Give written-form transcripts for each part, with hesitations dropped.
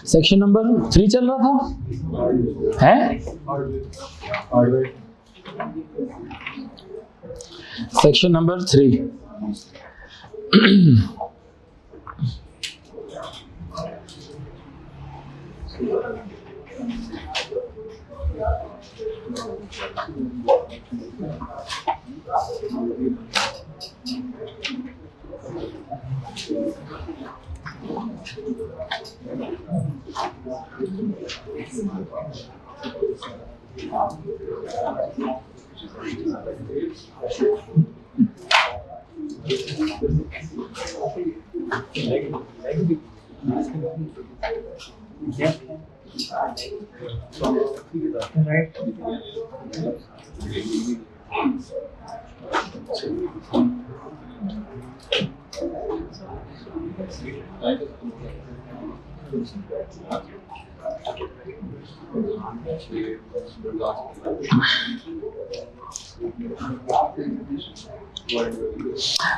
Section number 3 चल रहा था है। Section number 3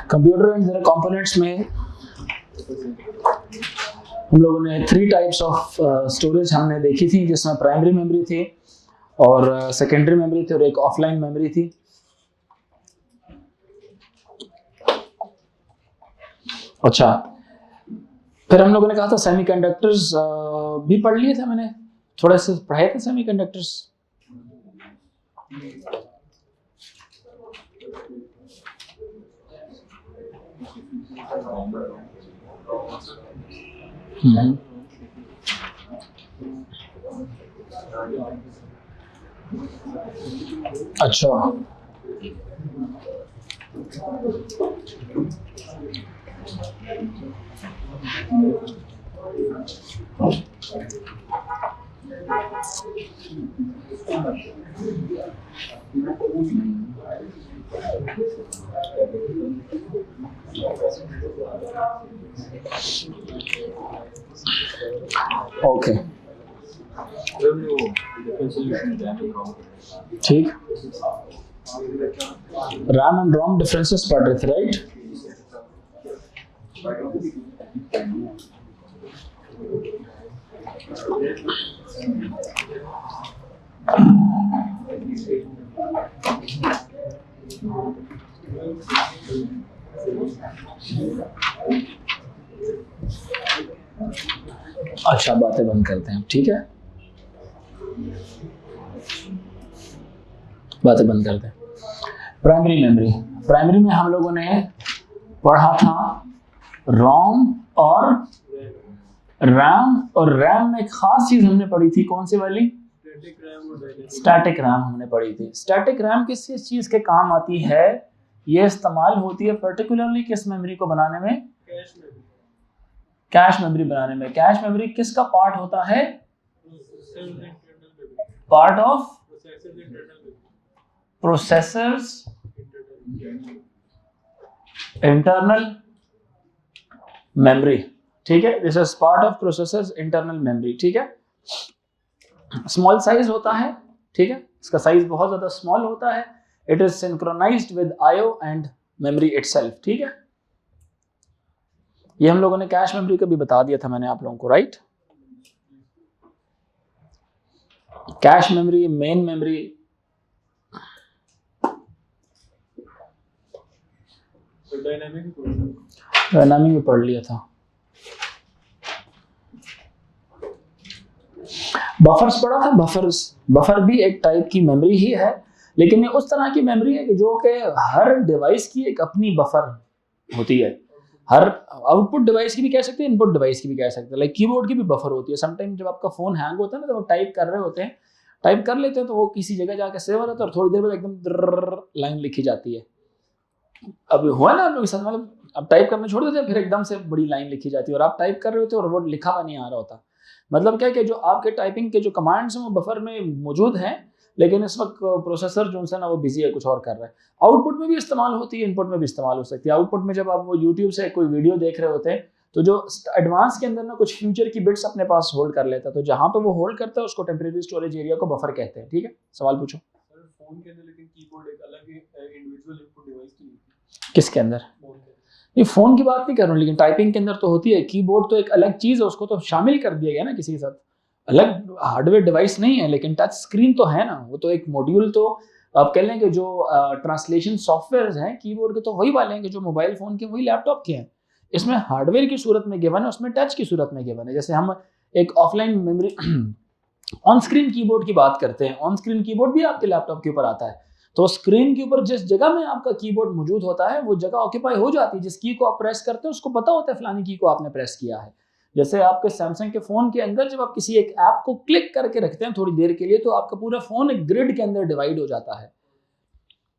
computer and there components में हम लोगों ने 3 टाइप्स ऑफ स्टोरेज हमने देखी थी, जिसमें प्राइमरी मेमोरी थी और सेकेंडरी मेमोरी थी और एक ऑफलाइन मेमोरी थी। अच्छा, फिर हम लोगों ने कहा था सेमीकंडक्टर्स भी पढ़ लिए थे, मैंने थोड़ा सा पढ़ाए थे सेमीकंडक्टर्स। अच्छा, ओके, ठीक। रैम एंड रोम डिफरेंसेस पढ़ रहे थे, राइट? अच्छा, बातें बंद करते हैं, ठीक है, बातें बंद करते हैं। प्राइमरी मेमोरी, प्राइमरी में हम लोगों ने पढ़ा था रोम और रैम, और रैम में एक खास चीज हमने पढ़ी थी, कौन सी वाली? स्टैटिक रैम हमने पढ़ी थी। स्टैटिक रैम किस चीज के काम आती है? ये इस्तेमाल होती है पर्टिकुलरली किस मेमोरी को बनाने में? कैश मेमोरी बनाने में। कैश मेमोरी किसका पार्ट होता है? Part of processors internal memory, ठीक है, this is part of processors internal memory, ठीक है। स्मॉल साइज होता है, ठीक है, इसका साइज बहुत ज्यादा स्मॉल होता है। It is synchronised with IO and memory itself, ठीक है। ये हम लोगों ने कैश मेमोरी का भी बता दिया था मैंने आप लोगों को, right? Cache memory, main memory, dynamic भी पढ़ लिया था। बफर्स पढ़ा था। बफर भी एक टाइप की मेमोरी ही है, लेकिन ये उस तरह की मेमोरी है कि जो कि हर डिवाइस की एक अपनी बफर होती है। हर आउटपुट डिवाइस की भी कह सकते हैं, इनपुट डिवाइस की भी कह सकते हैं। लाइक कीबोर्ड की भी बफर होती है। समटाइम जब आपका फोन हैंग होता है ना, तो आप टाइप कर रहे होते हैं, टाइप कर लेते हैं, तो वो किसी जगह जाके सेव हो जाता है और थोड़ी देर बाद एकदम लाइन लिखी जाती है। अब हुआ ना आप लोग के साथ, मतलब आप टाइप करना छोड़ देते हैं, फिर एकदम से बड़ी लाइन लिखी जाती है और आप टाइप कर रहे होते हैं और वो लिखा हुआ नहीं आ रहा होता। मतलब क्या है कि जो आपके टाइपिंग के जो कमांड्स हैं वो बफर में मौजूद हैं, लेकिन इस वक्त प्रोसेसर जो है ना वो बिजी है, कुछ और कर रहा है। आउटपुट में भी इस्तेमाल होती है, इनपुट में भी इस्तेमाल हो सकती है। आउटपुट में जब आप वो यूट्यूब से कोई वीडियो देख रहे होते हैं, तो जो एडवांस के अंदर ना कुछ फ्यूचर की बिट्स अपने पास होल्ड कर लेता है, तो जहां पे वो होल्ड करता है उसको टेम्परेरी स्टोरेज एरिया को बफर कहते हैं, ठीक है। सवाल पूछो। फोन के अंदर लेकिन कीबोर्ड एक अलग इंडिविजुअल इनपुट डिवाइस की किसके अंदर? नहीं, फोन की बात नहीं कर रहा हूँ, लेकिन टाइपिंग के अंदर तो होती है। कीबोर्ड तो एक अलग चीज है, उसको तो शामिल कर दिया गया ना किसी के साथ, अलग हार्डवेयर डिवाइस नहीं है, लेकिन टच स्क्रीन तो है ना, वो तो एक मॉड्यूल। तो आप कह लें कि जो ट्रांसलेशन सॉफ्टवेयर हैं कीबोर्ड के, तो वही वाले हैं कि जो मोबाइल फोन के, वही लैपटॉप के हैं। इसमें हार्डवेयर की सूरत में गिवन है, उसमें टच की सूरत में गिवन है। जैसे हम एक offline memory on screen keyboard की बात करते हैं, ऑन स्क्रीन कीबोर्ड भी आपके लैपटॉप के ऊपर आता है। तो स्क्रीन के ऊपर जिस जगह में आपका कीबोर्ड मौजूद होता है, वो जगह ऑक्यूपाई हो जाती है। जिस की को आप प्रेस करते हैं उसको पता होता है फलानी की को आपने प्रेस किया है। जैसे आपके सैमसंग के फोन के अंदर जब आप किसी एक ऐप को क्लिक करके रखते हैं थोड़ी देर के लिए, तो आपका पूरा फोन एक ग्रिड के अंदर डिवाइड हो जाता है,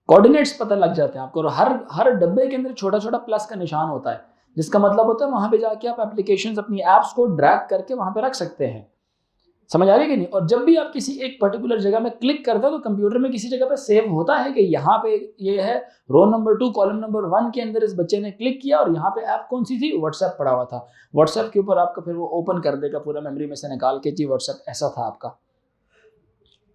कोऑर्डिनेट्स पता लग जाते हैं आपको, और हर डब्बे के अंदर छोटा छोटा प्लस का निशान होता है, जिसका मतलब होता है वहां पे जाके आप एप्लीकेशंस, अपनी एप्स को ड्रैग करके वहां पे रख सकते हैं। समझ आ रही है कि नहीं? और जब भी आप किसी एक पर्टिकुलर जगह में क्लिक करते हो, तो कंप्यूटर में किसी जगह पे सेव होता है कि यहाँ पे ये है रो नंबर 2 कॉलम नंबर 1 के अंदर इस बच्चे ने क्लिक किया, और यहाँ पे ऐप कौन सी थी, व्हाट्सएप पड़ा हुआ था। व्हाट्सएप के ऊपर आपका फिर वो ओपन कर देगा पूरा मेमोरी में से निकाल के, जी व्हाट्सएप ऐसा था आपका।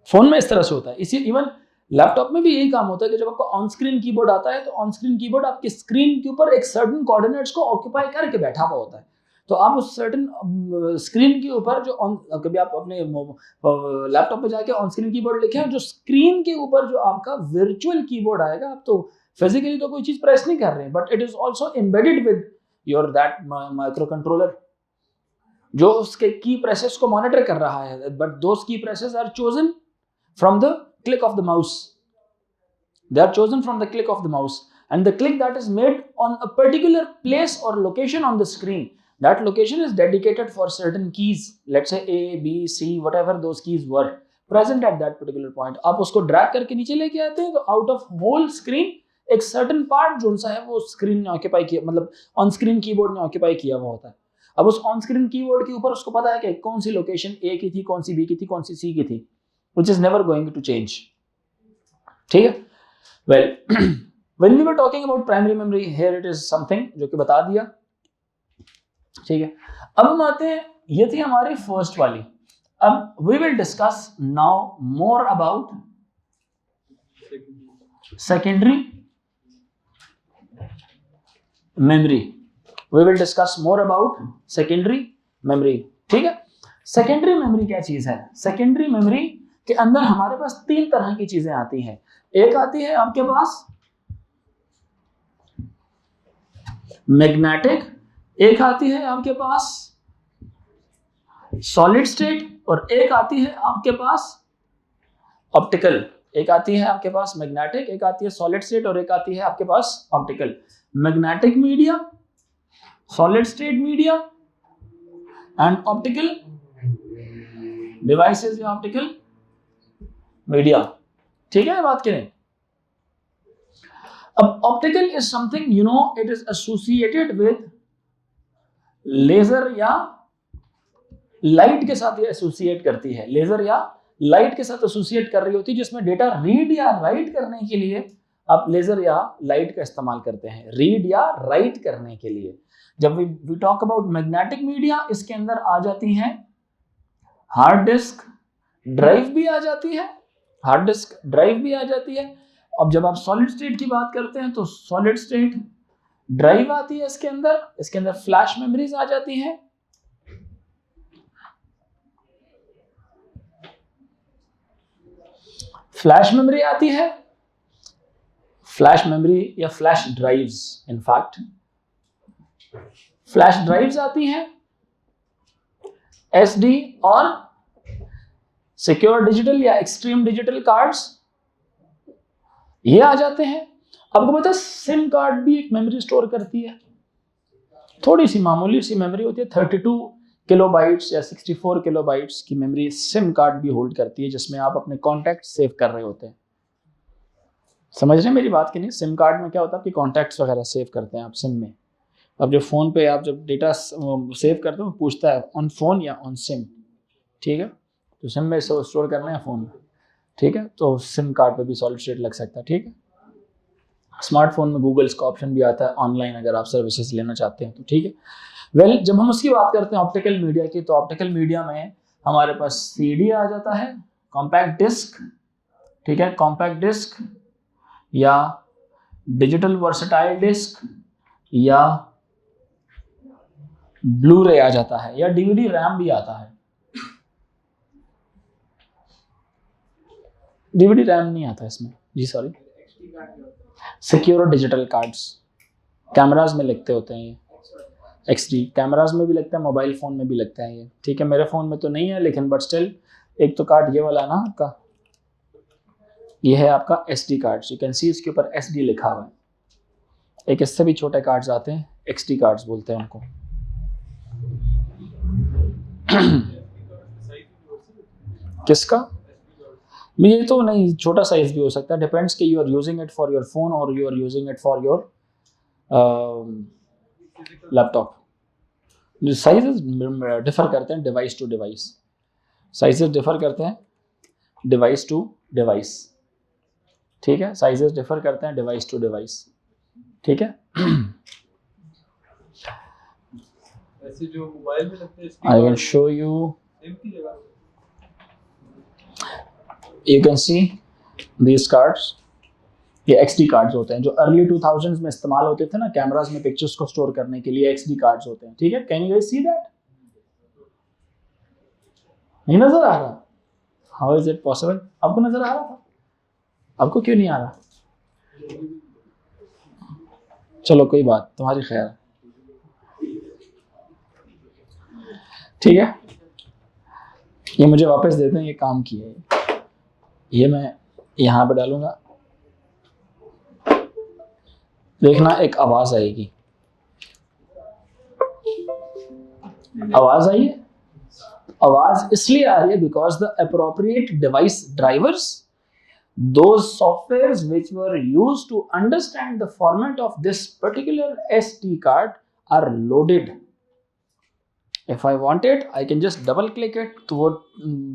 फोन में इस तरह से होता है। इसी इवन लैपटॉप में भी यही काम होता है कि जब आपको ऑन स्क्रीन कीबोर्ड आता है, तो ऑन स्क्रीन कीबोर्ड आपकी स्क्रीन के ऊपर एक सर्टेन कोऑर्डिनेट्स को ऑक्यूपाई करके बैठा हुआ होता है। तो आप उस सर्टेन स्क्रीन के ऊपर जो कभी आप अपने लैपटॉप पे जाके ऑन स्क्रीन कीबोर्ड लिखे हैं, जो स्क्रीन के ऊपर जो आपका वर्चुअल कीबोर्ड आएगा, आप तो फिजिकली तो कोई चीज प्रेस नहीं कर रहे हैं, but it is also embedded with your that micro controller, जो उसके की प्रेसेस को मॉनिटर कर रहा है। But those key presses are chosen from the click of the mouse. They are chosen from the click of the mouse, and the click that is made on a particular place or location on the screen, that location is dedicated for certain keys, let's say A, B, C, whatever those keys were present at that particular point. आप उसको drag करके नीचे लेके आते हैं, तो out of whole screen एक certain part जो सा है वो स्क्रीन ने ऑक्यूपाई किया, मतलब ऑन स्क्रीन कीबोर्ड ने ऑक्यूपाई किया हुआ होता है। अब उस ऑन स्क्रीन कीबोर्ड के ऊपर उसको पता है कि कौन सी लोकेशन ए की थी, कौन सी बी की थी, कौन सी सी की थी, which is never going to change. ठीक है? Well, when we were talking about primary memory, here it is something जो कि बता दिया। ठीक है? अब हम आते हैं, ये थी हमारी फर्स्ट वाली। अब we will discuss now more about secondary memory. We will discuss more about secondary memory. ठीक है? सेकेंडरी मेमोरी क्या चीज है? सेकेंडरी मेमोरी के अंदर हमारे पास 3 तरह की चीजें आती हैं। एक आती है आपके पास मैग्नेटिक, एक आती है आपके पास सॉलिड स्टेट, और एक आती है आपके पास ऑप्टिकल। एक आती है आपके पास मैग्नेटिक, एक आती है सॉलिड स्टेट, और एक आती है आपके पास optical. Magnetic media, solid state media and optical devices या ऑप्टिकल मीडिया। ठीक है बात करें? अब optical is something, you know, it is associated with laser या लाइट के साथ ये एसोसिएट करती है, लेजर या लाइट के साथ एसोसिएट कर रही होती है, जिसमें डेटा रीड या राइट करने के लिए आप लेजर या लाइट का इस्तेमाल करते हैं, रीड या राइट करने के लिए। जब we talk about magnetic media, इसके अंदर आ जाती हैं हार्ड डिस्क ड्राइव भी आ जाती है, हार्ड डिस्क ड्राइव भी आ जाती है। अब जब आप सॉलिड स्टेट की बात करते हैं, तो सॉलिड स्टेट ड्राइव आती है इसके अंदर फ्लैश मेमोरीज आ जाती हैं, फ्लैश मेमोरी आती है, फ्लैश मेमोरी या flash drives, in fact flash drives आती हैं, एसडी और सिक्योर डिजिटल या एक्सट्रीम डिजिटल कार्ड्स ये आ जाते हैं। आपको पता है सिम कार्ड भी एक मेमोरी स्टोर करती है, थोड़ी सी मामूली सी मेमोरी होती है, 32 किलोबाइट्स या 64 किलोबाइट्स की मेमोरी सिम कार्ड भी होल्ड करती है, जिसमें आप अपने कॉन्टैक्ट सेव कर रहे होते हैं। समझ रहे हैं मेरी बात की नहीं? सिम कार्ड में क्या होता है, आपके कॉन्टैक्ट्स वगैरह सेव करते हैं आप सिम में। अब जो फ़ोन पे आप जब डेटा सेव करते हो, पूछता है ऑन फोन या ऑन सिम, ठीक है? तो सिम में स्टोर करना है फ़ोन में, ठीक है? तो सिम कार्ड पे भी सॉलिड स्टेट लग सकता है, ठीक है? स्मार्टफोन में गूगल्स का ऑप्शन भी आता है ऑनलाइन, अगर आप सर्विसेज लेना चाहते हैं तो, ठीक है? वेल, जब हम उसकी बात करते हैं ऑप्टिकल मीडिया की, तो ऑप्टिकल मीडिया में हमारे पास सीडी आ जाता है, कॉम्पैक्ट डिस्क, ठीक है? कॉम्पैक्ट डिस्क या डिजिटल वर्सेटाइल डिस्क या ब्लू रे आ जाता है या डीवीडी रैम भी आता है। डीवीडी रैम नहीं आता इसमें जी, sorry. Secure digital cards cameras में लगते होते हैं ये, एक्सडी कैमराज में भी लगता है, मोबाइल फ़ोन में भी लगता है ये, ठीक है। मेरे फ़ोन में तो नहीं है लेकिन बट स्टिल, एक तो कार्ड ये वाला है ना आपका, ये है आपका SD card, you can see इसके ऊपर एसडी लिखा हुआ है। एक इससे भी छोटे कार्ड्स आते हैं, एक्सडी कार्ड्स बोलते हैं उनको। किसका? ये तो नहीं, छोटा साइज भी हो सकता है, डिपेंड्स कि you are using it for your phone और you are using it for your laptop. Sizes differ करते हैं device to device, sizes differ करते हैं डिवाइस टू डिवाइस, ठीक है। साइजेस डिफर करते हैं डिवाइस टू डिवाइस, ठीक है। ऐसे जो मोबाइल में लगते हैं, I will show you, you can see these cards, ये XD कार्ड्स होते हैं जो अर्ली 2000s में इस्तेमाल होते थे ना, कैमरास में पिक्चर्स को स्टोर करने के लिए XD कार्ड्स होते हैं, ठीक है। Can you guys see that? नहीं नजर आ रहा? How is it possible? आपको नजर आ रहा था, आपको क्यों नहीं आ रहा? चलो कोई बात, तुम्हारी खैर, ठीक है। ये मुझे वापस देते हैं, ये काम किए, ये मैं यहाँ पे डालूंगा, देखना एक आवाज आएगी। आवाज आई है? आवाज इसलिए आ रही है because the appropriate device drivers, those softwares which were used to understand the format of this particular SD card are loaded. If I want it, I can just double click it, तो वो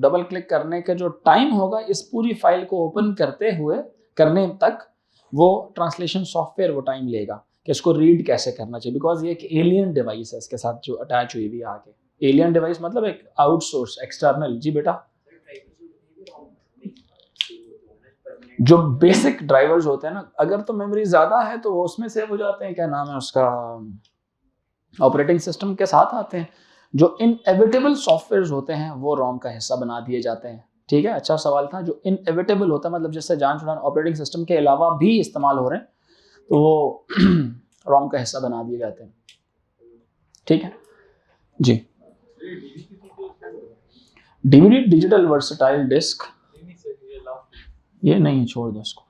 double click करने का जो time होगा इस पूरी file को open करने तक, वो ट्रांसलेशन सॉफ्टवेयर वो टाइम लेगा कि इसको रीड कैसे करना चाहिए, बिकॉज ये एक एलियन डिवाइस है इसके साथ जो अटैच हुई हुई है आगे। एलियन डिवाइस मतलब एक आउटसोर्स एक्सटर्नल। जी बेटा, जो बेसिक ड्राइवर्स होते हैं ना, अगर तो मेमोरी ज्यादा है तो वो उसमें सेव हो जाते हैं, क्या नाम है उसका, ऑपरेटिंग सिस्टम के साथ आते हैं। जो इनएविटेबल सॉफ्टवेयर होते हैं वो रोम का हिस्सा बना दिए जाते हैं, ठीक है। अच्छा सवाल था, जो इनएविटेबल होता है मतलब जिससे जान छुड़ान ऑपरेटिंग सिस्टम के अलावा भी इस्तेमाल हो रहे हैं, तो वो रोम का हिस्सा बना दिए जाते हैं, ठीक है जी। डीवीडी डिजिटल वर्सेटाइल डिस्क, ये नहीं, छोड़ दो इसको।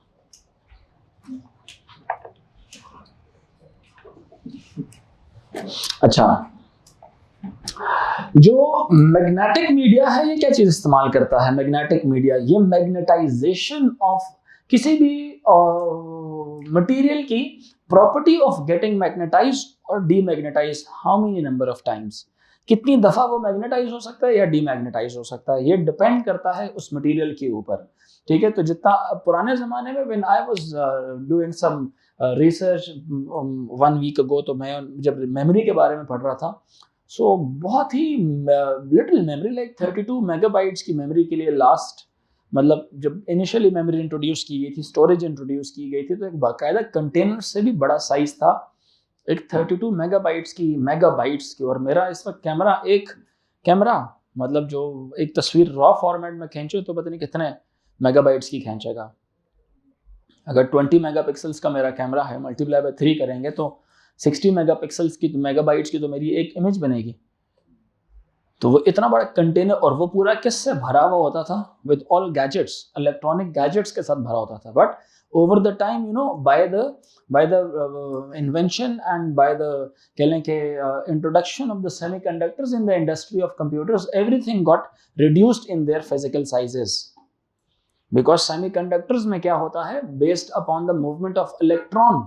अच्छा, जो मैग्नेटिक मीडिया है ये क्या चीज इस्तेमाल करता है? मैग्नेटिक मीडिया ये मैग्नेटाइजेशन ऑफ किसी भी मटेरियल की प्रॉपर्टी ऑफ गेटिंग मैग्नेटाइज्ड और demagnetized, how many number of times, कितनी दफा वो मैग्नेटाइज हो सकता है या डीमैग्नेटाइज हो सकता है, ये डिपेंड करता है उस मटेरियल के ऊपर, ठीक है। तो जितना पुराने जमाने में when I was doing some research 1 week ago, तो मैं जब मेमोरी के बारे में पढ़ रहा था, सो बहुत ही लिटिल मेमोरी, लाइक 32 मेगाबाइट्स की मेमोरी के लिए लास्ट, मतलब जब इनिशियली मेमोरी इंट्रोड्यूस की गई थी, स्टोरेज इंट्रोड्यूस की गई थी, तो एक बाकायदा कंटेनर से भी बड़ा साइज था, एक 32 मेगाबाइट्स की। और मेरा इस वक्त कैमरा मतलब जो एक तस्वीर रॉ फॉर्मेट में खींचो तो पता नहीं कितने मेगाबाइट्स की खींचेगा। अगर 20 मेगापिक्सल्स का मेरा कैमरा है, मल्टीप्लाई बाय 3 करेंगे तो 60 मेगापिक्सल्स की, मेगाबाइट्स की तो मेरी एक इमेज बनेगी। तो वो इतना बड़ा कंटेनर, और वो पूरा किससे भरा हुआ होता था? With all gadgets, electronic gadgets के साथ भरा होता था। But over the time, you know, by the invention and by the introduction of the semiconductors in the industry of computers, everything got reduced in their physical sizes, because semiconductors में क्या होता है, based upon the movement of electron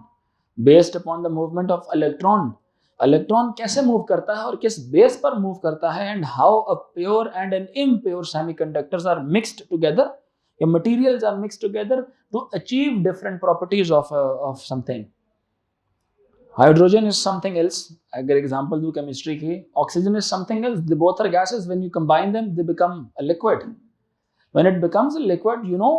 कैसे move करता है और किस base पर मूव करता है, and how a pure and an impure semiconductors are mixed together, your materials are mixed together to achieve different properties of something. Hydrogen is something else. अगर example दूँ chemistry की, oxygen is something else. They both are gases. When you combine them, they become a liquid. When it becomes a liquid, you know,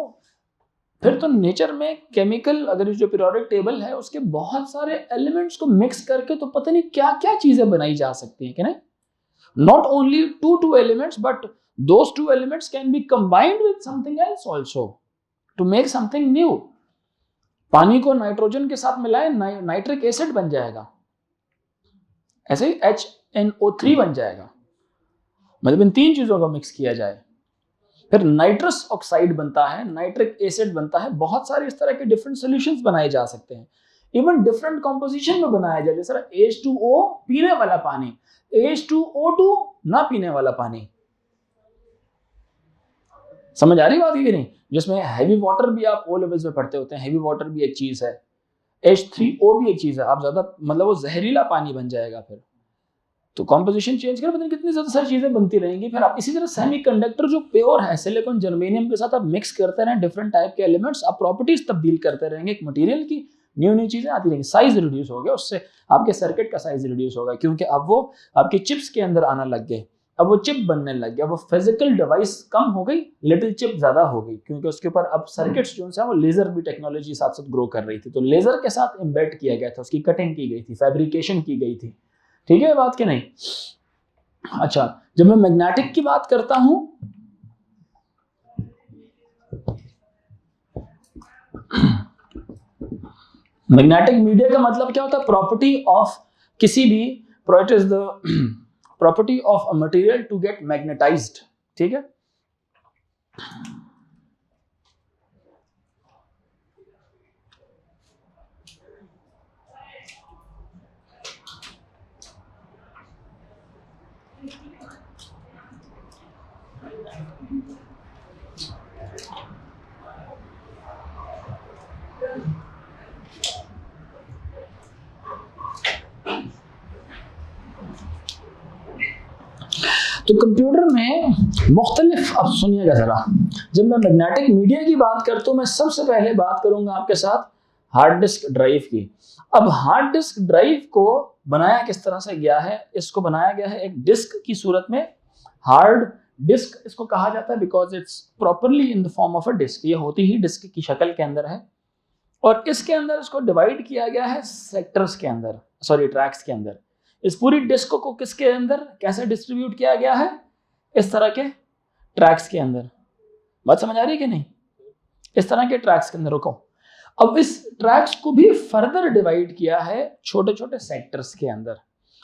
फिर तो nature में chemical, अगर जो periodic table है उसके बहुत सारे एलिमेंट्स को मिक्स करके तो पता नहीं क्या क्या चीजें बनाई जा सकती हैं, क्या नहीं? Not only two elements, but those two elements can be combined with something else also to make something new. पानी को नाइट्रोजन के साथ मिलाएं, नाइट्रिक एसिड बन जाएगा, ऐसे ही HNO3 बन जाएगा, मतलब इन तीन चीजों को मिक्स किया जाए, फिर नाइट्रस ऑक्साइड बनता है, नाइट्रिक एसिड बनता है, बहुत सारे इस तरह के डिफरेंट सॉल्यूशंस बनाए जा सकते हैं, इवन डिफरेंट कंपोजिशन में बनाया जाए, जैसे H2O पीने वाला पानी, H2O2 ना पीने वाला पानी। समझ आ रही बात कि नहीं? जिसमें हैवी वाटर भी आप ओ लेवल्स में पढ़ते होते हैं, हैवी वाटर भी एक चीज है, H3O भी एक चीज है, आप ज्यादा मतलब वो जहरीला पानी बन जाएगा, फिर तो कॉम्पोजिशन चेंज कर पता नहीं कितनी ज्यादा सारी चीजें बनती रहेंगी। फिर आप इसी तरह सेमीकंडक्टर जो प्योर है, सिलिकॉन जर्मेनियम के साथ आप मिक्स करते रहें डिफरेंट टाइप के एलिमेंट्स, आप प्रॉपर्टीज तब्दील करते रहेंगे एक मटेरियल की, न्यू चीजें आती रहेंगी, साइज रिड्यूस हो गया, उससे आपके सर्किट का साइज रिड्यूस होगा, क्योंकि अब वो आपके चिप्स के अंदर आना लग गए, अब वो चिप बनने लग गया, वो फिजिकल डिवाइस कम हो गई, लिटिल चिप ज्यादा हो गई, क्योंकि उसके ऊपर अब सर्किट्स जो है वो लेजर भी टेक्नोलॉजी साथ साथ ग्रो कर रही थी, तो लेजर के साथ एम्बेड किया गया था, उसकी कटिंग की गई थी, फैब्रिकेशन की गई थी। ठीक है बात कि नहीं? अच्छा, जब मैं मैग्नेटिक की बात करता हूं, मैग्नेटिक मीडिया का मतलब क्या होता है? प्रॉपर्टी ऑफ किसी भी, it is the property of a material to get magnetised. ठीक है, तो कंप्यूटर में मुख्तलिफ, अब सुनिएगा जरा, जब मैं मैग्नेटिक मीडिया की बात करता हूं, मैं सबसे पहले बात करूंगा आपके साथ हार्ड डिस्क ड्राइव की। अब हार्ड डिस्क ड्राइव को बनाया किस तरह से गया है? इसको बनाया गया है एक डिस्क की सूरत में, हार्ड डिस्क इसको कहा जाता है because it's properly in the form of a disk, ये होती ही डिस्क की शक्ल के अंदर है, और इसके अंदर इसको डिवाइड किया गया है सेक्टर्स के अंदर, सॉरी ट्रैक्स के अंदर। इस पूरी डिस्क को किसके अंदर कैसे डिस्ट्रीब्यूट किया गया है? इस तरह के ट्रैक्स के अंदर। बात समझ आ रही है कि नहीं? इस तरह के ट्रैक्स के अंदर। रुको, अब इस ट्रैक्स को भी फर्दर डिवाइड किया है छोटे छोटे सेक्टर्स के अंदर,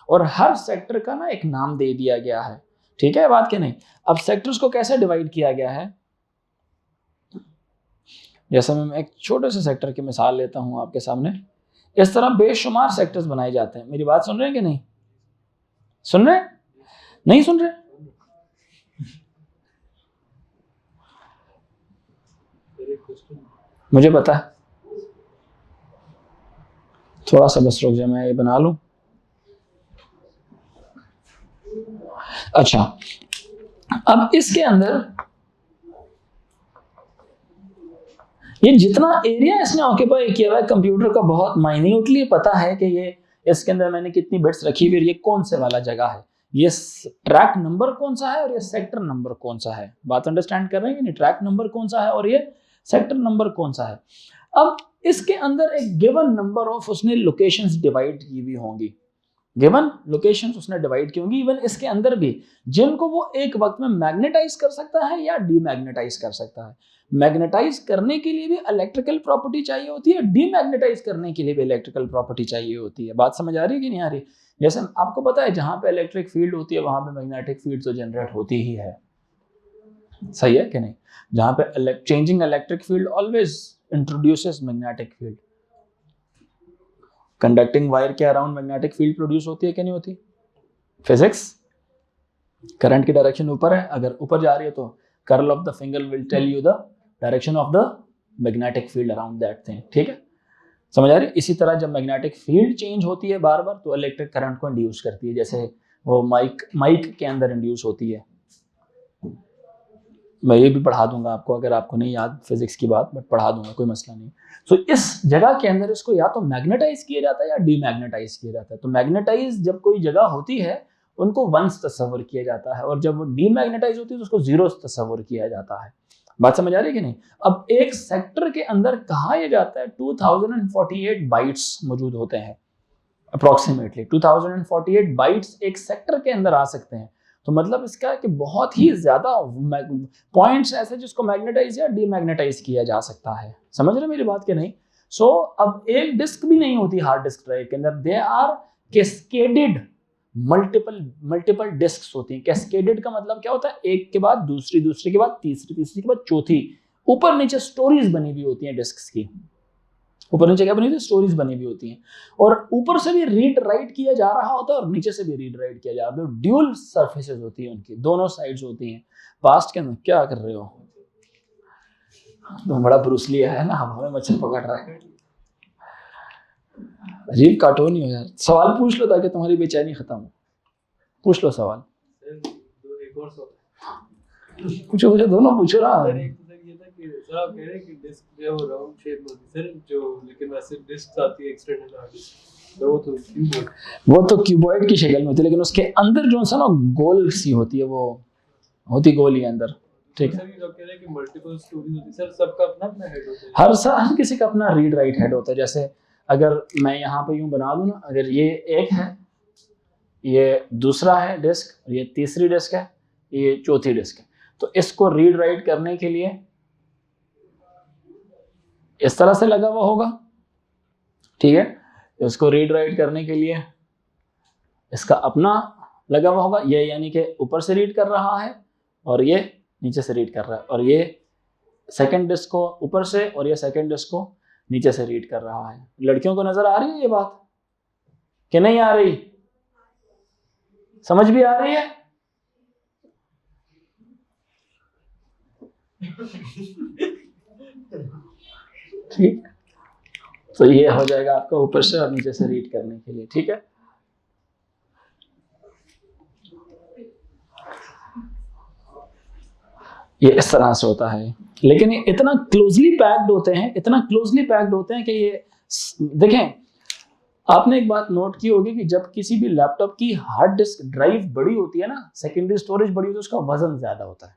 और हर सेक्टर का ना एक नाम दे दिया गया है। ठीक है बात कि नहीं? अब सेक्टर्स को कैसे डिवाइड किया गया है? जैसे मैं एक छोटे से सेक्टर की मिसाल लेता हूं आपके सामने, इस तरह बेशुमार सेक्टर्स बनाए जाते हैं। मेरी बात सुन रहे हैं कि नहीं? सुन रहे? नहीं सुन रहे? मुझे पता है, थोड़ा सा बस रुक जाए, मैं ये बना लूं। अच्छा, अब इसके अंदर ये जितना एरिया इसने ऑक्यूपाई किया हुआ है, कंप्यूटर का बहुत माइन्यूटली पता है कि ये इसके अंदर मैंने कितनी बिट्स रखी हुई है, ये कौन से वाला जगह है, ये ट्रैक नंबर कौन सा है और ये सेक्टर नंबर कौन सा है। बात अंडरस्टैंड कर रहे हैं? नहीं, ट्रैक नंबर कौन सा है और ये सेक्टर नंबर कौन सा है। अब इसके अंदर एक गिवन नंबर ऑफ उसने लोकेशंस डिवाइड की हुई होंगी, गिवन लोकेशंस उसने डिवाइड की होंगी, इवन इसके अंदर भी, जिनको वो एक वक्त में मैग्नेटाइज कर सकता है या डीमैग्नेटाइज कर सकता है। मैग्नेटाइज करने के लिए भी इलेक्ट्रिकल प्रॉपर्टी चाहिए होती है, डीमैग्नेटाइज करने के लिए भी इलेक्ट्रिकल प्रॉपर्टी चाहिए होती है। बात समझ आ रही है कि नहीं आ रही? जैसे आपको पता है जहां पे इलेक्ट्रिक फील्ड होती है वहां पे मैग्नेटिक फील्ड तो जनरेट होती ही है, सही है कि नहीं? जहां पे changing electric field always introduces magnetic field. Conducting wire के अराउंड मैग्नेटिक फील्ड प्रोड्यूस होती है कि नहीं होती? फिजिक्स, करंट की डायरेक्शन ऊपर है, अगर ऊपर जा रही है तो curl of the finger will tell you the direction of the magnetic field around that thing. ठीक है, समझ आ रही है? इसी तरह जब मैग्नेटिक फील्ड चेंज होती है बार बार तो इलेक्ट्रिक करंट को इंड्यूस करती है, जैसे वो माइक के अंदर इंड्यूस होती है। मैं ये भी पढ़ा दूंगा आपको, अगर आपको नहीं याद फिजिक्स की बात, बट पढ़ा दूंगा, कोई मसला नहीं। तो इस जगह के अंदर इसको या तो मैग्नेटाइज किया जाता है या डीमैग्नेटाइज किया जाता है। तो मैग्नेटाइज जब कोई जगह होती है उनको वंस तस्वर किया जाता है, और जब वो डीमैग्नेटाइज होती है तो उसको जीरोस तस्वर किया जाता है। बात समझ आ रही है कि नहीं? अब एक सेक्टर के अंदर कहा यह जाता है 2048 बाइट्स मौजूद होते हैं, अप्रोक्सीमेटली 2048 बाइट्स एक सेक्टर के अंदर आ सकते हैं। तो मतलब इसका है कि बहुत ही ज्यादा पॉइंट्स ऐसे जिसको मैग्नेटाइज या डीमैग्नेटाइज किया जा सकता है। समझ रहे मेरी बात कि नहीं? सो अब एक डिस्क भी नहीं होती हार्ड डिस्क ड्राइव के अंदर, they are cascaded multiple disks होती हैं। कैस्केडेड का मतलब क्या होता है? एक के बाद दूसरी, दूसरी के बाद तीसरी, तीसरी के बाद चौथी, ऊपर नीचे स्टोरीज बनी हुई होती हैं डिस्क्स की। ऊपर नीचे क्या बनी होती है? स्टोरीज बनी हुई होती हैं। और ऊपर से भी रीड राइट किया जा रहा होता है और नीचे से भी रीड राइट किया जा रहा होता है। ड्यूल सरफेसेस होती हैं उनकी, दोनों साइड्स होती हैं। पास्ट के अंदर क्या कर रहे हो तुम? बड़ा ब्रूसली है ना, हवा में मच्छर पकड़ रहा है। अजीब कार्टून ही हो यार। सवाल पूछ लो ताकि तुम्हारी बेचैनी खत्म हो। पूछ लो सवाल। एक और सवाल पूछो पूछो, दोनों पूछो ना। सर, एक तो सर ये था कि सर आप कह रहे हैं कि डिस्क जो है वो राउंड शेप में होती है सर, जो लेकिन वैसे डिस्क आती है एक्सटेंडेड हार्ड डिस्क, तो वो तो क्यूबॉइड की शक्ल में होती है, लेकिन उसके अंदर जो सा ना गोल सी होती है, वो होती गोल ही अंदर। ठीक है सर, ये जो कह रहे हैं कि मल्टीपल स्टोरीज होती है सर, सबका अपना अपना हेड होता है। हर किसी का अपना रीड राइट हेड होता है। जैसे अगर मैं यहाँ पे यूं बना दूं ना, अगर ये एक है, ये दूसरा है डिस्क, ये तीसरी डिस्क है, ये चौथी डिस्क है, तो इसको रीड राइट करने के लिए इस तरह से लगा हुआ होगा। ठीक है, इसको रीड राइट करने के लिए इसका अपना लगा हुआ होगा। ये यानी कि ऊपर से रीड कर रहा है और ये नीचे से रीड कर रहा है, और ये सेकंड डिस्क को ऊपर से और ये सेकंड डिस्क को नीचे से रीड कर रहा है। लड़कियों को नजर आ रही है ये बात कि नहीं आ रही? समझ भी आ रही है? ठीक, तो ये हो जाएगा आपका ऊपर से और नीचे से रीड करने के लिए। ठीक है, ये इस तरह से होता है। लेकिन ये इतना क्लोजली पैक्ड होते हैं, इतना क्लोजली पैक्ड होते हैं कि ये देखें, आपने एक बात नोट की होगी कि जब किसी भी लैपटॉप की हार्ड डिस्क ड्राइव बड़ी होती है ना, सेकेंडरी स्टोरेज बड़ी होती है, उसका वजन ज्यादा होता है।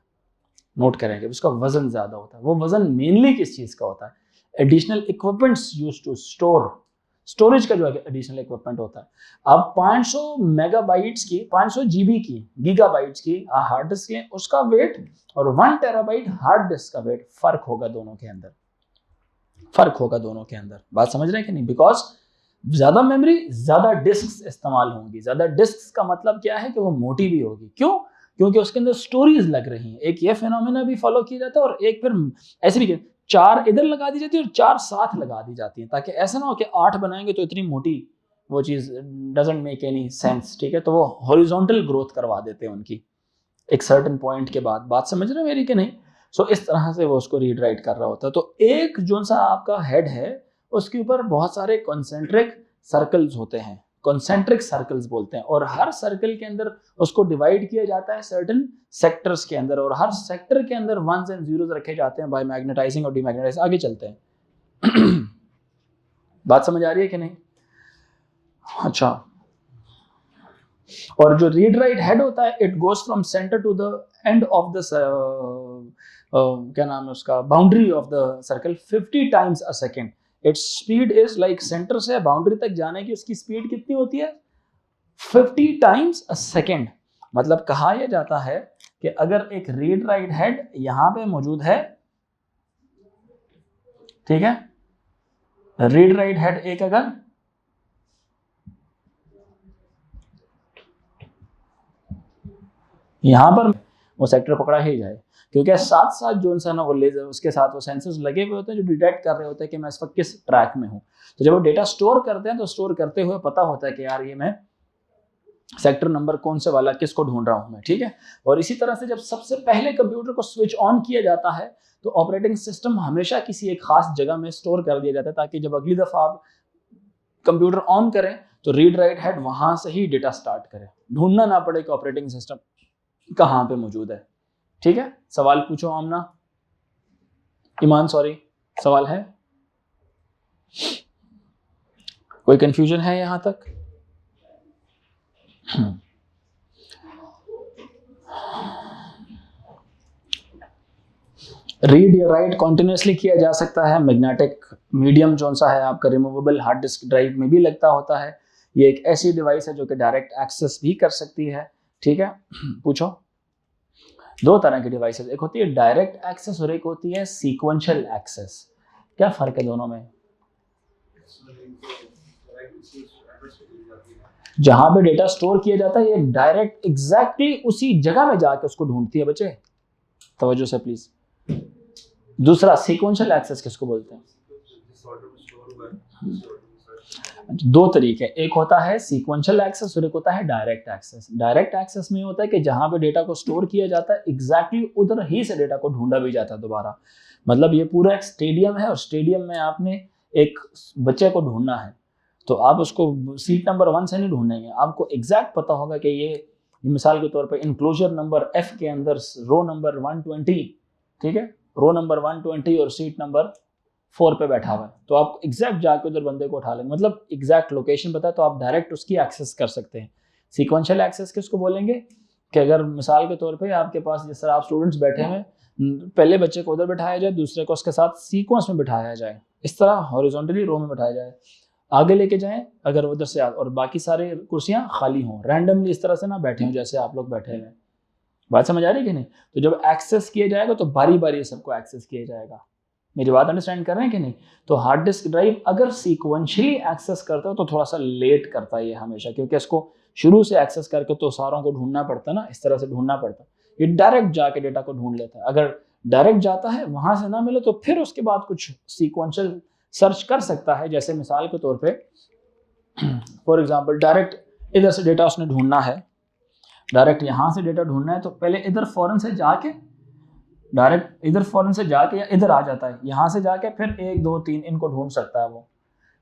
नोट करेंगे, उसका वजन ज्यादा होता है। वो वजन मेनली किस चीज का होता है? Additional equipments used to store, storage का जो है एडिशनल इक्विपमेंट होता है। अब 500 मेगाबाइट्स की, 500 जीबी की, गीगाबाइट्स की हार्ड डिस्क है, उसका वेट और 1 टेराबाइट हार्ड डिस्क का वेट फर्क होगा दोनों के अंदर, फर्क होगा दोनों के अंदर। बात समझ रहे हैं कि नहीं? बिकॉज ज्यादा मेमोरी, ज्यादा डिस्क इस्तेमाल होंगी। ज्यादा डिस्क का मतलब क्या है कि वो मोटी भी होगी। क्यों? क्योंकि उसके अंदर स्टोरीज लग रही हैं। एक ये फिनोमेना भी फॉलो किया जाता है और एक फिर ऐसे भी 4 इधर लगा दी जाती है और 4 साथ लगा दी जाती है, ताकि ऐसा ना हो कि 8 बनाएंगे तो इतनी मोटी वो चीज डजंट मेक एनी सेंस। ठीक है, तो वो हॉरिजॉन्टल ग्रोथ करवा देते हैं उनकी एक सर्टेन पॉइंट के बाद। बात समझ रहे हैं मेरी कि नहीं? सो इस तरह से वो उसको रीड राइट कर रहा होता है। तो एक जो सा आपका हेड है उसके ऊपर बहुत सारे कॉन्सेंट्रिक सर्कल्स होते हैं, कॉन्सेंट्रिक सर्कल्स बोलते हैं, और हर सर्कल के अंदर उसको डिवाइड किया जाता है सर्टेन सेक्टर्स के अंदर, और हर सेक्टर के अंदर 1s and 0s रखे जाते हैं बाय मैग्नेटाइजिंग और डीमैग्नेटाइजिंग। आगे चलते हैं। बात समझ आ रही है कि नहीं? अच्छा, और जो रीड राइट हेड होता है, it goes from centre to the end of the क्या नाम है उसका, boundary of the circle 50 times a second. Its speed is like centre से बाउंड्री तक जाने की उसकी स्पीड कितनी होती है? 50 टाइम्स अ सेकेंड। मतलब कहा यह जाता है कि अगर एक रीड राइट हेड यहां पे मौजूद है, ठीक है, रीड राइट हेड एक अगर यहां पर वो सेक्टर पकड़ा ही जाए, क्योंकि साथ साथ जो सा ना वो लेजर उसके साथ वो सेंसर्स लगे हुए होते हैं जो डिटेक्ट कर रहे होते हैं कि मैं इस वक्त किस ट्रैक में हूं। तो जब वो डेटा स्टोर करते हैं तो स्टोर करते हुए पता होता है कि यार ये मैं सेक्टर नंबर कौन से वाला किसको ढूंढ रहा हूं मैं। ठीक है, और इसी तरह से जब सबसे पहले कंप्यूटर को स्विच ऑन किया जाता है तो ऑपरेटिंग सिस्टम हमेशा किसी एक खास जगह में स्टोर कर दिया जाता है, ताकि जब अगली दफा आप कंप्यूटर ऑन करें तो रीड राइट हेड वहां से ही डेटा स्टार्ट करे, ढूंढना ना पड़े कि ऑपरेटिंग सिस्टम कहां पे मौजूद है। ठीक है, सवाल पूछो आमना, ईमान, सॉरी, सवाल है? कोई कंफ्यूजन है यहां तक? रीड या राइट कॉन्टिन्यूसली किया जा सकता है। मैग्नेटिक मीडियम जो सा है आपका रिमूवेबल हार्ड डिस्क ड्राइव में भी लगता होता है। ये एक ऐसी डिवाइस है जो कि डायरेक्ट एक्सेस भी कर सकती है, ठीक है। पूछो। दो तरह की डिवाइसेस, एक होती है डायरेक्ट एक्सेस और एक होती है सीक्वेंशियल एक्सेस। क्या फर्क है दोनों में? जहां पे डेटा स्टोर किया जाता है ये डायरेक्ट एग्जैक्टली उसी जगह में जाके उसको ढूंढती है। बच्चे तवज्जो से प्लीज। दूसरा सीक्वेंशियल एक्सेस किसको बोलते हैं? दो तरीके, एक होता है सीक्वेंशियल एक्सेस और एक होता है डायरेक्ट एक्सेस। डायरेक्ट एक्सेस में होता है कि जहां पे डेटा को स्टोर किया जाता है एग्जैक्टली उधर ही से डेटा को ढूंढा भी जाता है दोबारा। मतलब ये पूरा एक स्टेडियम है और स्टेडियम में आपने एक बच्चे को ढूंढना है तो आप उसको सीट नंबर 1 से नहीं ढूंढेंगे, आपको एग्जैक्ट पता होगा कि ये मिसाल के तौर पे इंक्लोजर नंबर F के अंदर रो नंबर 120, ठीक है, रो नंबर 120 और सीट नंबर 4 पे बैठा हुआ है, तो आप एग्जैक्ट जाके उधर बंदे को उठा लेंगे, मतलब एग्जैक्ट लोकेशन पता है तो आप डायरेक्ट उसकी एक्सेस कर सकते हैं। सीक्वेंशियल एक्सेस किसको बोलेंगे कि अगर मिसाल के तौर पे आपके पास जिस तरह आप स्टूडेंट्स बैठे हैं, पहले बच्चे को उधर बैठाया जाए, दूसरे को उसके साथ सीक्वेंस में बैठाया जाए, इस तरह हॉरिजॉन्टली रो में बैठाया जाए, आगे लेके जाएं अगर उधर से और बाकी सारे कुर्सियां खाली हों, रैंडमली इस तरह से ना बैठे हों जैसे आप लोग बैठे हैं। बात समझ आ रही है कि नहीं? तो जब एक्सेस किया जाएगा तो बारी बारी सबको एक्सेस किया जाएगा। मेरी बात अंडरस्टैंड कर रहे हैं कि नहीं? तो हार्ड डिस्क ड्राइव अगर सीक्वेंशियली एक्सेस करता है तो थोड़ा सा लेट करता है ये हमेशा, क्योंकि इसको शुरू से एक्सेस करके तो सारों को ढूंढना पड़ता है ना, इस तरह से ढूंढना पड़ता है। ये डायरेक्ट जाके डेटा को ढूंढ लेता है। अगर डायरेक्ट जाता है वहां से ना मिले तो फिर उसके बाद कुछ सीक्वेंशियल सर्च कर सकता है। जैसे मिसाल के तौर पे फॉर एग्जांपल डायरेक्ट इधर से डेटा उसने ढूंढना है, डायरेक्ट यहाँ से डेटा ढूंढना है तो पहले इधर फौरन से जाके डायरेक्ट इधर फौरन से जाके या इधर आ जाता है, यहाँ से जाके फिर 1 2 3 इनको ढूंढ सकता है वो।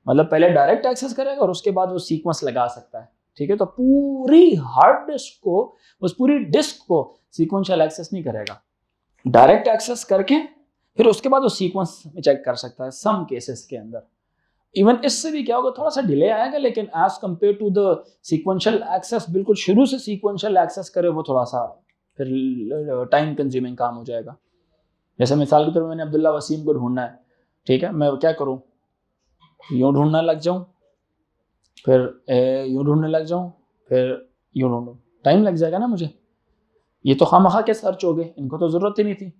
मतलब पहले डायरेक्ट एक्सेस करेगा और उसके बाद वो सीक्वेंस लगा सकता है, ठीक है। तो पूरी हार्ड डिस्क को, उस पूरी डिस्क को सीक्वेंशियल एक्सेस नहीं करेगा, डायरेक्ट एक्सेस करके फिर उसके बाद वो सीक्वेंस में चेक कर सकता है सम केसेस के अंदर। इवन इससे भी क्या होगा, थोड़ा सा डिले आएगा, लेकिन as compare to the sequential access, बिल्कुल शुरू से सीक्वेंशियल एक्सेस करे वो थोड़ा सा फिर टाइम कंज्यूमिंग काम हो जाएगा। जैसे मिसाल के तौर पर मैंने अब्दुल्ला वसीम को ढूंढना है, ठीक है, मैं क्या करूं, यूं ढूंढने लग जाऊं, फिर यूं ढूंढने लग जाऊं, फिर यूं ढूंढूं, टाइम लग जाएगा ना मुझे। ये तो खामखा के सर्च हो गए, इनको तो जरूरत ही नहीं थी।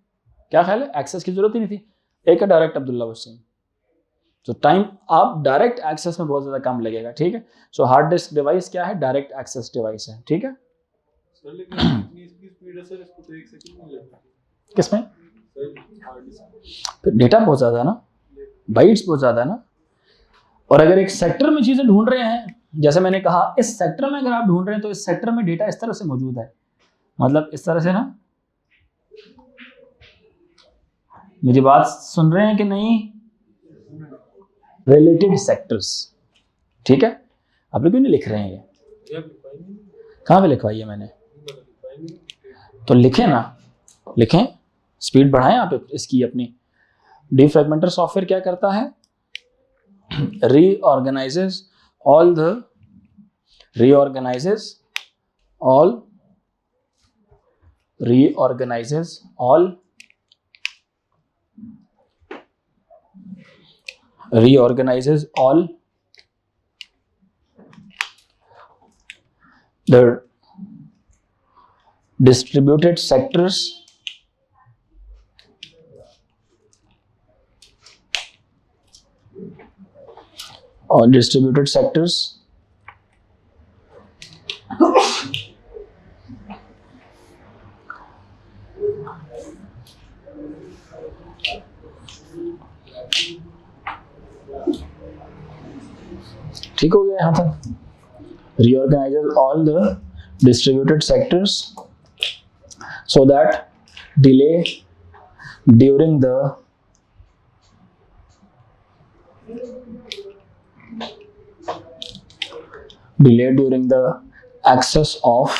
क्या ख्याल है? एक्सेस की जरूरत ही नहीं थी। एक है डायरेक्ट अब्दुल्ला वसीम, तो टाइम आप डायरेक्ट एक्सेस में बहुत ज्यादा कम लगेगा, ठीक है। सो हार्ड डिस्क डिवाइस क्या है? डायरेक्ट एक्सेस डिवाइस है, ठीक है। सर लेकिन इतनी स्पीड है सर, इसको तो 1 सेकंड नहीं लगता। किसमें? हार्ड डिस्क फिर डेटा बहुत ज्यादा है ना, बाइट्स बहुत ज्यादा है ना। और अगर एक सेक्टर में चीजें ढूंढ रहे हैं, जैसे मैंने कहा इस सेक्टर में अगर आप ढूंढ रहे हैं तो इस सेक्टर में डेटा इस तरह से मौजूद है, मतलब इस तरह से ना। मेरी बात सुन रहे हैं कि नहीं? रिलेटेड सेक्टर्स, ठीक है। आप लोग क्यों नहीं लिख रहे हैं? ये कहाँ पे लिखवाई है मैंने? तो लिखें ना, लिखें, स्पीड बढ़ाएं आप इसकी अपनी। डिफ्रैगमेंटर सॉफ्टवेयर क्या करता है? reorganizes all the distributed sectors or distributed sectors ठीक हो गया यहाँ तक। reorganizes all the distributed sectors so that delay during the access of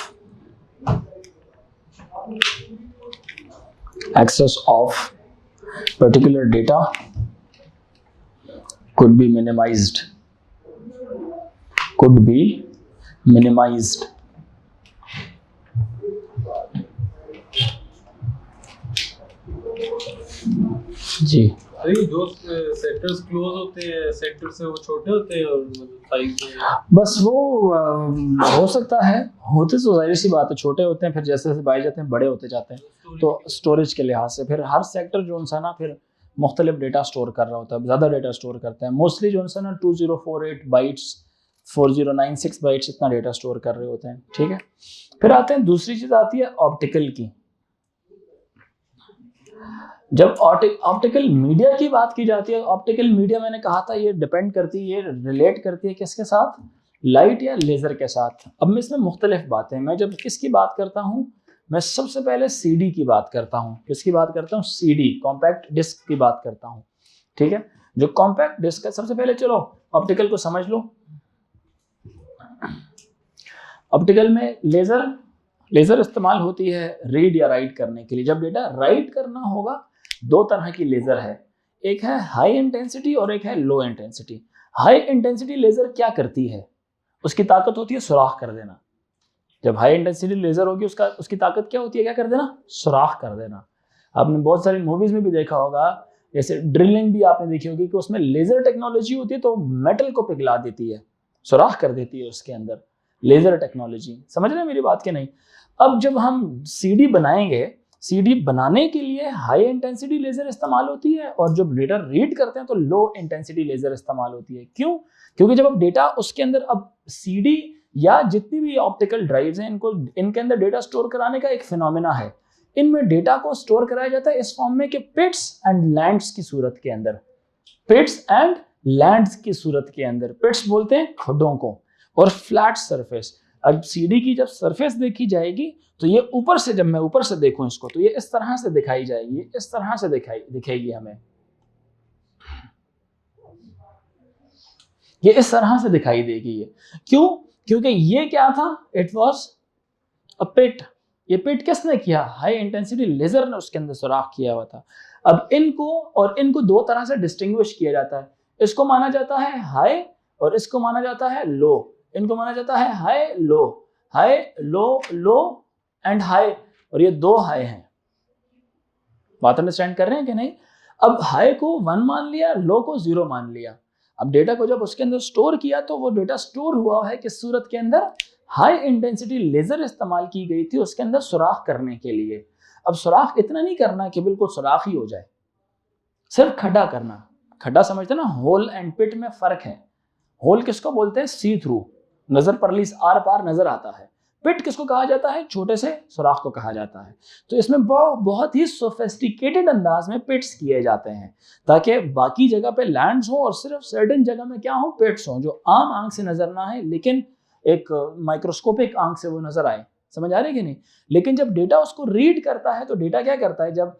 particular data could be minimized. जी। अरे जो सेक्टर्स क्लोज होते हैं सेक्टर से वो छोटे होते हैं और मतलब साइज में बस वो हो सकता है, होते तो जाहिर सी बात है छोटे होते हैं, फिर जैसे जैसे बाई जाते हैं बड़े होते जाते हैं। तो स्टोरेज के लिहाज से फिर हर सेक्टर जो सा ना फिर मुख्तलिफ डेटा स्टोर कर रहा होता है, ज़्यादा डेटा स्टोर करते हैं। मोस्टली जो सा ना 2048 बाइट्स 4096 बाइट्स इतना डेटा स्टोर कर रहे होते हैं, ठीक है। फिर आते हैं दूसरी चीज़ आती है ऑप्टिकल की। जब ऑप्टिकल मीडिया की बात की जाती है, ऑप्टिकल मीडिया मैंने कहा था ये डिपेंड करती है, ये रिलेट करती है किसके साथ, लाइट या लेज़र के साथ। अब मैं इसमें मुख्तलिफ बातें, मैं जब किसकी बात करता हूँ, मैं सबसे पहले सीडी की बात करता हूँ। किसकी बात करता हूँ? सीडी, कॉम्पैक्ट डिस्क की बात करता हूँ, ठीक है। जो कॉम्पैक्ट डिस्क है, सबसे पहले चलो ऑप्टिकल को समझ लो। ऑप्टिकल में लेज़र इस्तेमाल होती है रीड या राइट करने के लिए। जब डेटा राइट करना होगा, दो तरह की लेज़र है, एक है हाई इंटेंसिटी और एक है low intensity. High intensity laser क्या करती है? उसकी ताकत होती है सुराख कर देना। जब हाई इंटेंसिटी लेज़र होगी उसकी ताकत क्या होती है? क्या कर देना? सुराख कर देना। आपने बहुत सारी मूवीज़ में भी देखा होगा, जैसे ड्रिलिंग भी आपने देखी होगी कि उसमें लेज़र टेक्नोलॉजी होती है, तो मेटल को पिघला देती है, सुराख कर देती है उसके अंदर, लेज़र टेक्नोलॉजी। समझ रहे हैं मेरी बात के नहीं? अब जब हम सीडी बनाएंगे, सीडी बनाने के लिए हाई इंटेंसिटी लेज़र इस्तेमाल होती है, और जब डेटा रीड करते हैं तो लो इंटेंसिटी लेज़र इस्तेमाल होती है। क्यों? क्योंकि जब अब डेटा उसके अंदर, अब सीडी या जितनी भी ऑप्टिकल ड्राइव्स हैं, इनके अंदर डेटा स्टोर कराने का एक फिनोमेना है। इनमें डेटा को स्टोर कराया जाता है इस फॉर्म में कि पिट्स एंड लैंड्स की सूरत के अंदर। पिट्स एंड लैंड्स की सूरत के अंदर, पिट्स बोलते हैं खड्डों को, और फ्लैट सरफेस। अब सीडी की जब सरफेस देखी जाएगी तो ये ऊपर से, जब मैं ऊपर से देखूं इसको, तो ये इस तरह से दिखाई जाएगी, इस तरह से दिखेगी हमें, ये इस तरह से दिखाई देगी ये। क्यों? क्योंकि ये क्या था? इट वॉज अ पिट। ये पिट किसने किया? हाई इंटेंसिटी लेजर ने उसके अंदर सुराख किया हुआ था। अब इनको दो तरह से डिस्टिंग्विश किया जाता है। इसको माना जाता है हाई और इसको माना जाता है लो। इनको माना जाता है high low low and high, और ये दो हाई हैं। बात अंडरस्टैंड कर रहे हैं कि नहीं? अब हाई को 1 मान लिया, लो को 0 मान लिया। अब डेटा को जब उसके अंदर स्टोर किया तो वो डेटा स्टोर हुआ है किस सूरत के अंदर? हाई इंटेंसिटी लेजर इस्तेमाल की गई थी उसके अंदर सुराख करने के लिए। अब सुराख इतना नहीं करना कि बिल्कुल सुराख ही हो जाए, सिर्फ खड्डा करना। खड्डा समझते ना, होल एंड पिट में फर्क है। होल किसको बोलते हैं? सी थ्रू, नजर परलीस आर पार नजर आता है। पिट किसको कहा जाता है? छोटे से सुराख को कहा जाता है। तो इसमें बहुत ही सोफिस्टिकेटेड अंदाज में पिट्स किए जाते हैं ताकि बाकी जगह पे लैंड्स हो और सिर्फ सर्टेन जगह में क्या हो? पिट्स हो, जो आम आंख से नजर ना आए लेकिन एक माइक्रोस्कोपिक आंख से वो नजर आए। समझ आ रही है कि नहीं? लेकिन जब डेटा उसको रीड करता है तो डेटा क्या करता है? जब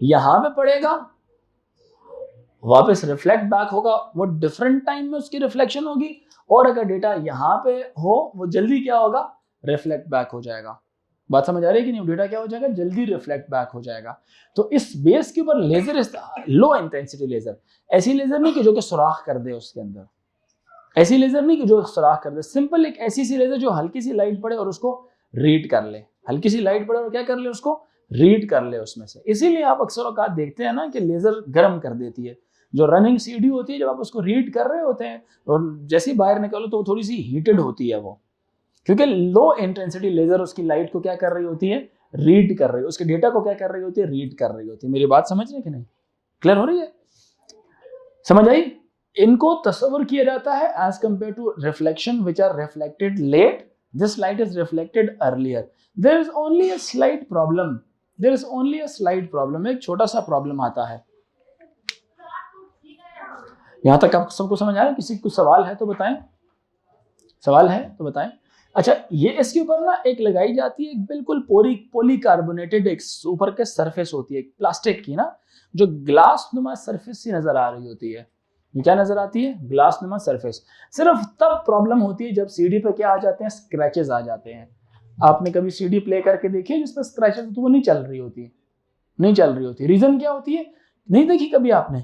यहां पे पड़ेगा, वापस रिफ्लेक्ट बैक होगा, वो डिफरेंट टाइम में उसकी रिफ्लेक्शन होगी, और अगर डेटा यहाँ पे हो वो जल्दी क्या होगा? रिफ्लेक्ट बैक हो जाएगा। बात समझ आ रही है कि नहीं? डेटा क्या हो जाएगा? जल्दी रिफ्लेक्ट बैक हो जाएगा। तो इस बेस के ऊपर लेजर, लो इंटेंसिटी लेजर, ऐसी लेजर नहीं कि जो कि सुराख कर दे उसके अंदर, ऐसी लेजर नहीं कि जो सुराख कर दे, सिंपल एक ऐसी सी लेजर जो हल्की सी लाइट पड़े और उसको रीड कर ले, हल्की सी लाइट पड़े और क्या कर ले? उसको रीड कर ले उसमें से। इसीलिए आप अक्सर औकात देखते हैं ना कि लेजर गर्म कर देती है। जो रनिंग सीडी होती है, जब आप उसको रीड कर रहे होते हैं और जैसे ही बाहर निकलो तो थोड़ी सी हीटेड होती है वो, क्योंकि लो इंटेंसिटी लेजर उसकी लाइट को क्या कर रही होती है? रीड कर रही है, उसके डेटा को क्या कर रही होती है? रीड कर रही होती है। मेरी बात समझ रहे कि नहीं? क्लियर हो रही है? समझ आई? इनको तस्वर किया जाता है as compare to reflection which are reflected late, this light is reflected earlier. There is only a slight problem, एक छोटा सा प्रॉब्लम आता है। यहां तक आप सबको समझ आ रहा है? किसी को सवाल है तो बताएं, सवाल है तो बताएं। अच्छा, ये इसके ऊपर ना एक लगाई जाती है, एक बिल्कुल पॉलीकार्बोनेटेड एक ऊपर के सरफेस होती है प्लास्टिक की ना, जो ग्लास नुमा सरफेस सी नजर आ रही होती है। ये क्या नजर आती है? ग्लास नुमा सरफेस। सिर्फ तब प्रॉब्लम होती है जब सीडी पे क्या आ जाते हैं? स्क्रैचेस आ जाते हैं। आपने कभी सीडी प्ले करके देखी है जिसपे स्क्रैचेस, तो वो नहीं चल रही होती। रीजन क्या होती है? नहीं देखी कभी आपने?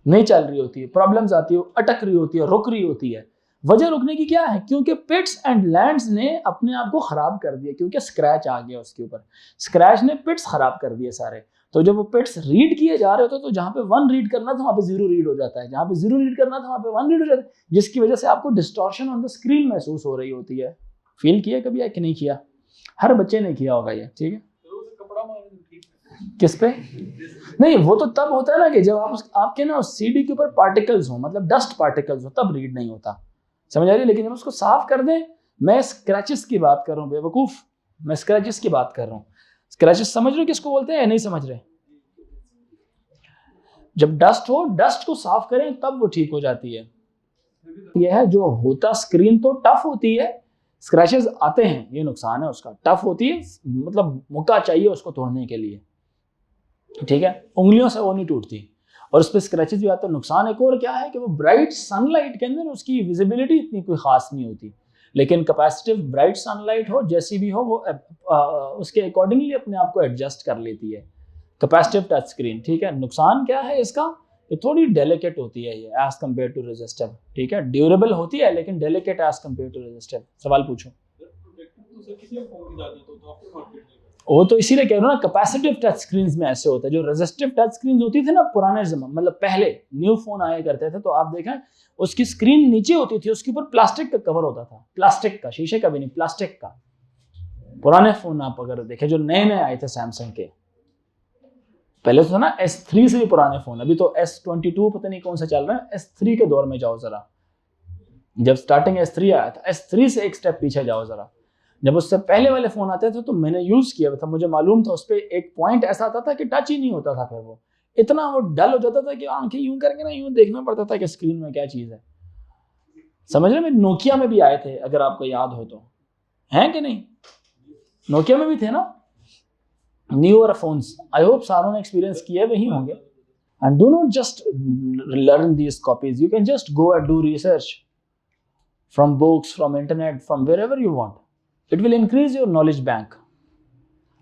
नहीं चल रही होती है, प्रॉब्लम्स आती है, अटक रही होती है, रुक रही होती है। वजह रुकने की क्या है? क्योंकि पिट्स एंड लैंड्स ने अपने आप को खराब कर दिया, क्योंकि स्क्रैच आ गया उसके ऊपर। स्क्रैच ने पिट्स खराब कर दिए सारे। तो जब वो पेट्स रीड किए जा रहे होते तो जहाँ पे 1 रीड करना था वहाँ पे 0 रीड हो जाता है, जहाँ पे 0 रीड करना था वहाँ पे 1 रीड हो जाता है, जिसकी वजह से आपको डिस्टॉर्शन ऑन द स्क्रीन महसूस हो रही होती है। फील किया कभी कि नहीं किया? हर बच्चे ने किया होगा ये, ठीक है। किस पे? नहीं, वो तो तब होता है ना कि जब आपके ना सीडी के ऊपर पार्टिकल्स हो, मतलब डस्ट पार्टिकल्स हो, तब रीड नहीं होता, समझ आ रही है। लेकिन जब उसको साफ कर दें, मैं स्क्रैचेस की बात कर रहा हूँ बेवकूफ, मैं स्क्रैचेस की बात कर रहा हूँ। स्क्रैचेस समझ रहे हो किसको बोलते हैं या नहीं समझ रहे? जब डस्ट हो, डस्ट को साफ करें तब वो ठीक हो जाती है। यह है जो होता, स्क्रीन तो टफ होती है, स्क्रैचेस आते हैं, ये नुकसान है उसका, टफ होती है, मतलब मौका चाहिए उसको तोड़ने के लिए, ठीक है। उंगलियों से वो नहीं टूटती और उस पर स्क्रैचेस भी आते हैं। नुकसान एक और क्या है कि वो ब्राइट सनलाइट के अंदर उसकी विजिबिलिटी इतनी कोई खास नहीं होती, लेकिन कैपेसिटिव ब्राइट सनलाइट हो, जैसी भी हो, वो उसके अकॉर्डिंगली अपने आप को एडजस्ट कर लेती है। कैपेसिटिव टच स्क्रीन, ठीक है। नुकसान क्या है इसका? ये थोड़ी डेलिकेट होती है ये एज कम्पेयर टू रेजिस्टिव, ठीक है। ड्यूरेबल होती है लेकिन delicate as compare to resistive. सवाल पूछो। वो तो इसीलिए कह रहा हूँ ना, कैपेसिटिव टच स्क्रीन्स में ऐसे होता है। जो रेजिस्टिव टच स्क्रीन होती थी ना पुराने जमाने, मतलब पहले न्यू फोन आया करते थे, तो आप देखें उसकी स्क्रीन नीचे होती थी, उसके ऊपर प्लास्टिक का कवर होता था, प्लास्टिक का, शीशे का भी नहीं, प्लास्टिक का। पुराने फोन आप अगर देखें जो नए नए आए थे सैमसंग के, पहले तो था ना S3 से भी पुराने फोन, अभी तो S22 पता नहीं कौन सा चल रहा है, S3 के दौर में जाओ जरा। जब स्टार्टिंग S3 आया था, S3 से एक स्टेप पीछे जाओ जरा। जब उससे पहले वाले फोन आते थे तो मैंने यूज किया था, मुझे मालूम था उस पर एक पॉइंट ऐसा आता था कि टच ही नहीं होता था, फिर वो इतना वो डल हो जाता था कि आंखें यूं करके ना यूं देखना पड़ता था कि स्क्रीन में क्या चीज है, समझ रहे? नोकिया में भी आए थे, अगर आपको याद हो तो, हैं कि नहीं? नोकिया में भी थे ना न्यूअर फोन्स। आई होप सारों ने एक्सपीरियंस किए वही होंगे। And do not just learn these copies, you can just go and do research from books, from internet, from wherever you want. It will increase your knowledge bank.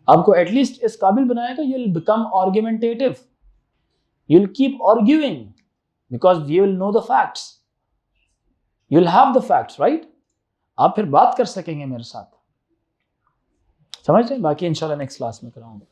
आपको at least इस काबिल बनाएगा, you will become argumentative, you will keep arguing because you will know the facts, you will have the facts, right? आप फिर बात कर सकेंगे मेरे साथ, समझ रहे? बाकी इंशाल्लाह नेक्स्ट क्लास में कराऊंगा।